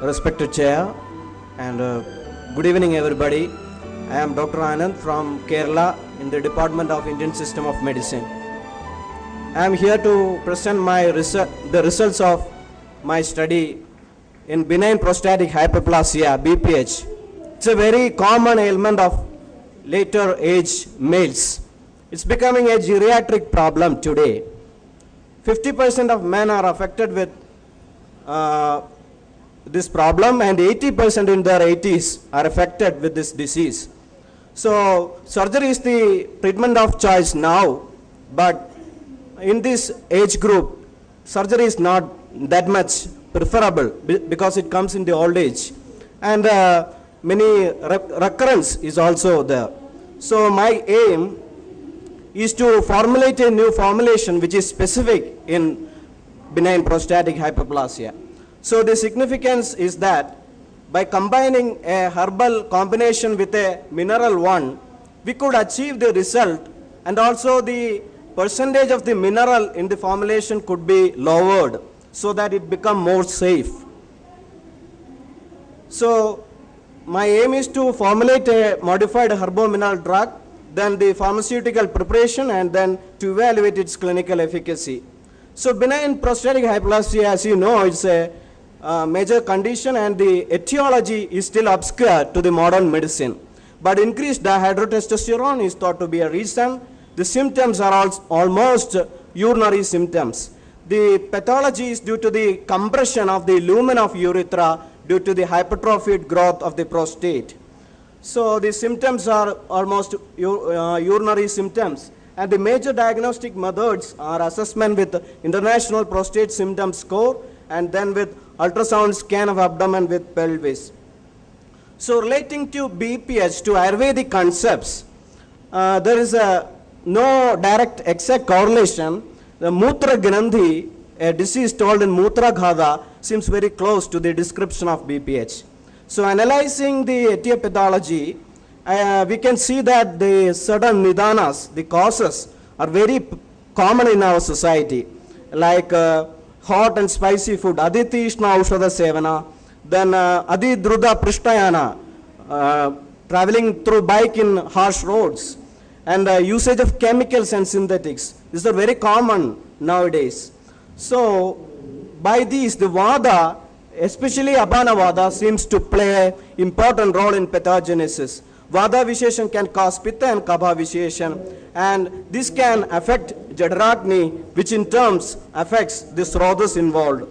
Respected Chair, and good evening everybody. I am Dr. Anand from Kerala in the Department of Indian System of Medicine. I am here to present the results of my study in benign prostatic hyperplasia, BPH. It's a very common ailment of later age males. It's becoming a geriatric problem today. 50% of men are affected with this problem, and 80% in their 80s are affected with this disease. So surgery is the treatment of choice now, but in this age group, surgery is not that much preferable because it comes in the old age, and many recurrence is also there. So my aim is to formulate a new formulation which is specific in benign prostatic hyperplasia. So the significance is that by combining a herbal combination with a mineral one, we could achieve the result, and also the percentage of the mineral in the formulation could be lowered so that it become more safe. So my aim is to formulate a modified herbo-mineral drug, then the pharmaceutical preparation, and then to evaluate its clinical efficacy. So benign prostatic hyperplasia, as you know, it's a major condition, and the etiology is still obscure to the modern medicine. But increased dihydrotestosterone is thought to be a reason. The symptoms are almost urinary symptoms. The pathology is due to the compression of the lumen of urethra due to the hypertrophied growth of the prostate. So the symptoms are almost urinary symptoms, and the major diagnostic methods are assessment with International Prostate Symptom Score, and then with ultrasound scan of abdomen with pelvis. So relating to BPH, to Ayurvedic concepts, there is no direct exact correlation. The Mutra Granthi, a disease told in Mutra Ghada, seems very close to the description of BPH. So analyzing the etiology, we can see that the certain nidanas, the causes, are very common in our society, like hot and spicy food, aditishna aushadha sevana, then adidruda prishtayana, traveling through bike in harsh roads, and usage of chemicals and synthetics. These are very common nowadays. So by these, the vada, especially abana vada, seems to play an important role in pathogenesis. Vada Visheshan can cause Pitta and Kapha Visheshan, and this can affect Jadaragni, which in turns affects the Srodhas involved.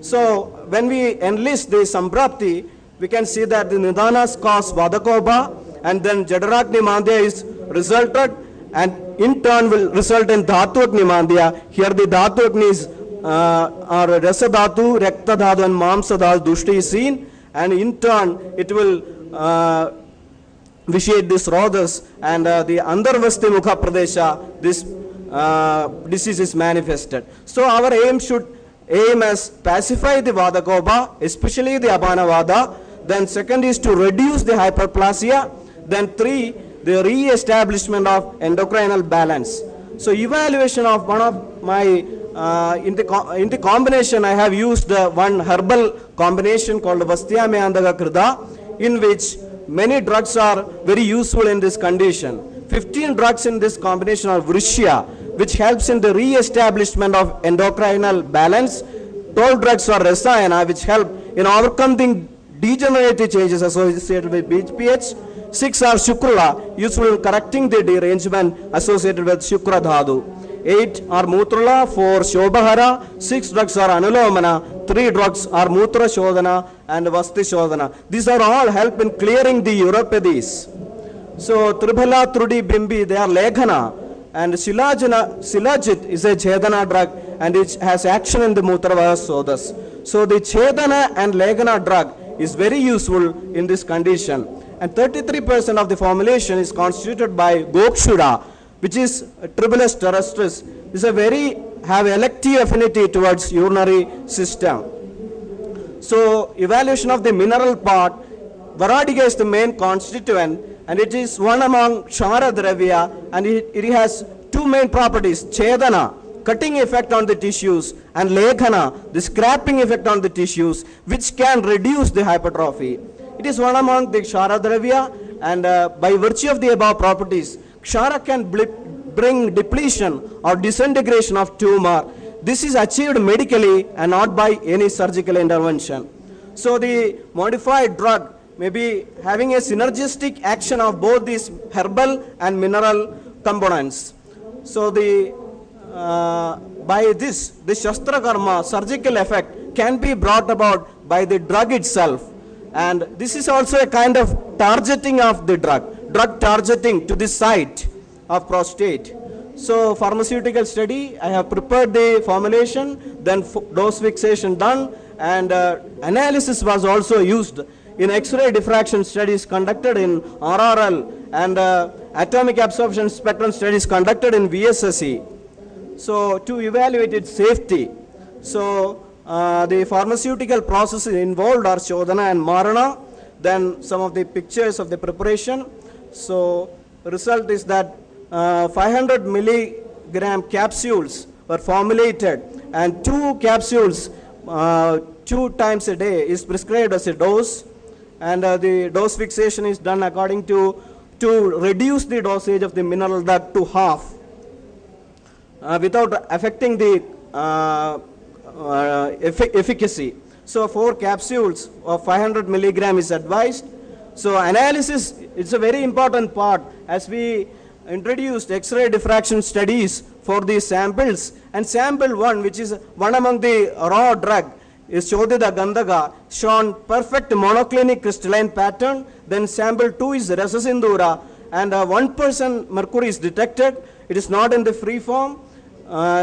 So when we enlist the Samprapti, we can see that the Nidanas cause Vadakobha, and then Jadaragni Mandya is resulted, and in turn will result in Dhatu Agni Mandya. Here the Dhatu Agni is are Rasa Dhatu, Rekta Dhatu, and Mamsa Dhatu Dushti is seen, and in turn it will vitiate this Srodhas, and the Andarvasti Mukha Pradesha, this disease is manifested. So our aim should as pacify the Vadakobha, especially the Abana Vada. Then second is to reduce the hyperplasia. Then 3, the re-establishment of endocrinal balance. So evaluation of one of my, in the combination I have used one herbal combination called Vastyame Andaga Krida, in which many drugs are very useful in this condition. 15 drugs in this combination are Vrishya, which helps in the re-establishment of endocrinal balance. 12 drugs are Rasayana, which help in overcoming degenerative changes associated with BPH. 6 are Shukrala, useful in correcting the derangement associated with Shukra Dhadu. 8 are Mutrala, 4 Shobhara, 6 drugs are Anulomana, 3 drugs are Mutra Shodhana and Vasti Shodhana. These are all help in clearing the uropathies. So Tribhala, Trudi, Bimbi, they are Leghana, and Silajit is a Chedana drug, and it has action in the Mutravaya Sodhas. So the Chedana and Leghana drug is very useful in this condition. And 33% of the formulation is constituted by Gokshura, which is Tribulus terrestris. This is have elective affinity towards urinary system. So evaluation of the mineral part, Varadiga is the main constituent, and it is one among Kshara Dravya, and it has 2 main properties, Chedana, cutting effect on the tissues, and leghana, the scraping effect on the tissues, which can reduce the hypertrophy. It is one among the Kshara Dravya, and by virtue of the above properties, Kshara can bring depletion or disintegration of tumor. This is achieved medically and not by any surgical intervention. So the modified drug may be having a synergistic action of both these herbal and mineral components. So by this, the Shastra Karma, surgical effect, can be brought about by the drug itself. And this is also a kind of targeting of the drug targeting to the site of prostate. So pharmaceutical study, I have prepared the formulation, then dose fixation done, and analysis was also used in X-ray diffraction studies conducted in RRL, and atomic absorption spectrum studies conducted in VSSE. So to evaluate its safety. So the pharmaceutical processes involved are Shodhana and Marana, then some of the pictures of the preparation. So result is that 500 milligram capsules were formulated, and 2 capsules 2 times a day is prescribed as a dose, and the dose fixation is done according to reduce the dosage of the mineral drug to half without affecting the efficacy. So 4 capsules of 500 milligram is advised. So analysis, it's a very important part as we introduced X-ray diffraction studies for these samples, and sample 1, which is one among the raw drug, is Shodhita Gandhaka, shown perfect monoclinic crystalline pattern. Then sample 2 is Rasasindura, and 1% mercury is detected. It is not in the free form.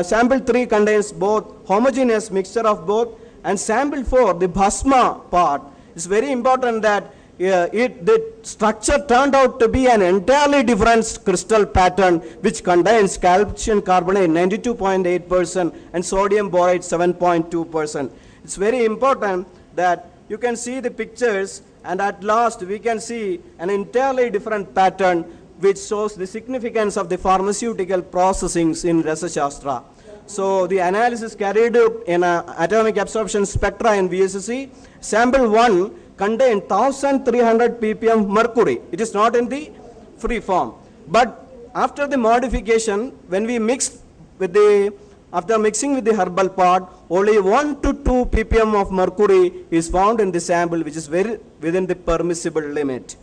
Sample 3 contains both homogeneous mixture of both, and sample 4, the Bhasma part, is very important that the structure turned out to be an entirely different crystal pattern, which contains calcium carbonate 92.8% and sodium borate 7.2%. It's very important that you can see the pictures, and at last we can see an entirely different pattern which shows the significance of the pharmaceutical processings in Rasa Shastra. So the analysis carried out in atomic absorption spectra in VSSE, sample 1 contained 1300 ppm mercury. It is not in the free form. But after the modification, when we mix with after mixing with the herbal part, only 1 to 2 ppm of mercury is found in the sample, which is very within the permissible limit.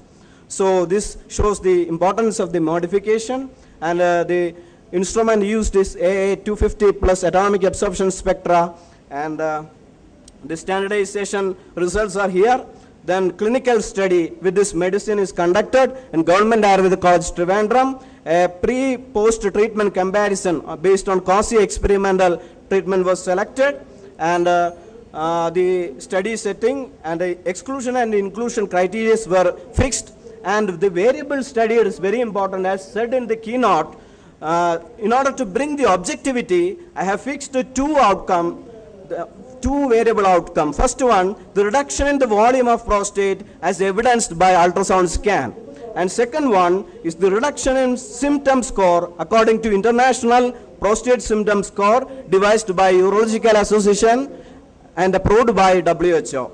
So this shows the importance of the modification, and the instrument used is AA250 plus atomic absorption spectra, and the standardization results are here. Then clinical study with this medicine is conducted in Government Ayurvedic College Trivandrum. A pre-post treatment comparison based on quasi experimental treatment was selected, and the study setting and the exclusion and inclusion criteria were fixed, and the variable studied is very important. As said in the keynote, in order to bring the objectivity, I have fixed two variable outcome. First one, the reduction in the volume of prostate as evidenced by ultrasound scan. And second one is the reduction in symptom score according to International Prostate Symptom Score devised by Urological Association and approved by WHO.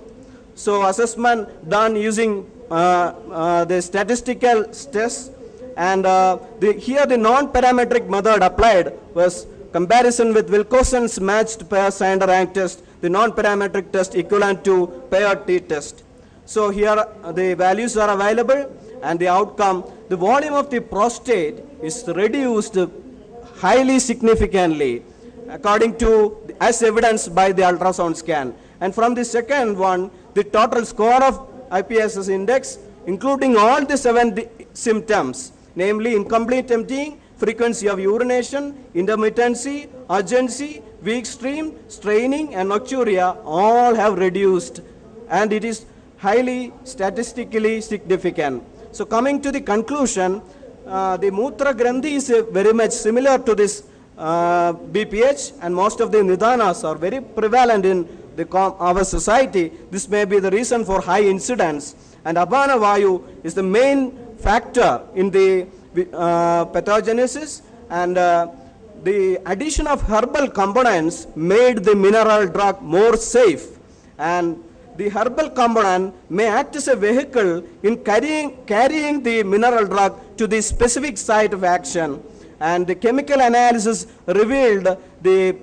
So assessment done using the statistical tests, and here the non-parametric method applied was comparison with Wilcoxon's matched pair Sander rank test, the non-parametric test equivalent to pair t-test. So here the values are available, and the outcome, the volume of the prostate is reduced highly significantly according to as evidenced by the ultrasound scan. And from the second one, the total score of IPSS index, including all the 7 symptoms, namely incomplete emptying, frequency of urination, intermittency, urgency, weak stream, straining, and nocturia, all have reduced, and it is highly statistically significant. So coming to the conclusion, the Mutra Grandhi is very much similar to this BPH, and most of the Nidanas are very prevalent in our society. This may be the reason for high incidence, and Apana Vayu is the main factor in the pathogenesis, and the addition of herbal components made the mineral drug more safe, and the herbal component may act as a vehicle in carrying the mineral drug to the specific site of action. And the chemical analysis revealed the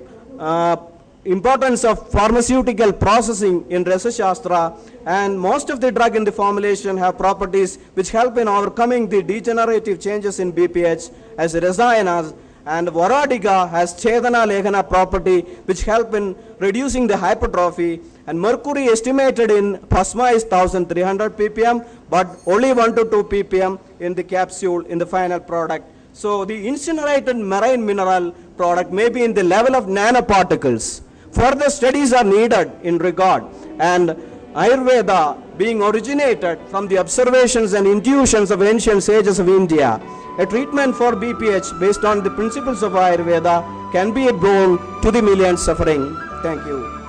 importance of pharmaceutical processing in Rasa Shastra, and most of the drug in the formulation have properties which help in overcoming the degenerative changes in BPH as rasayanas, and Varadiga has Chedana Leghana property which help in reducing the hypertrophy, and mercury estimated in plasma is 1300 ppm, but only 1 to 2 ppm in the capsule in the final product. So the incinerated marine mineral product may be in the level of nanoparticles. Further studies are needed in regard, and Ayurveda being originated from the observations and intuitions of ancient sages of India, a treatment for BPH based on the principles of Ayurveda can be a boon to the millions suffering. Thank you.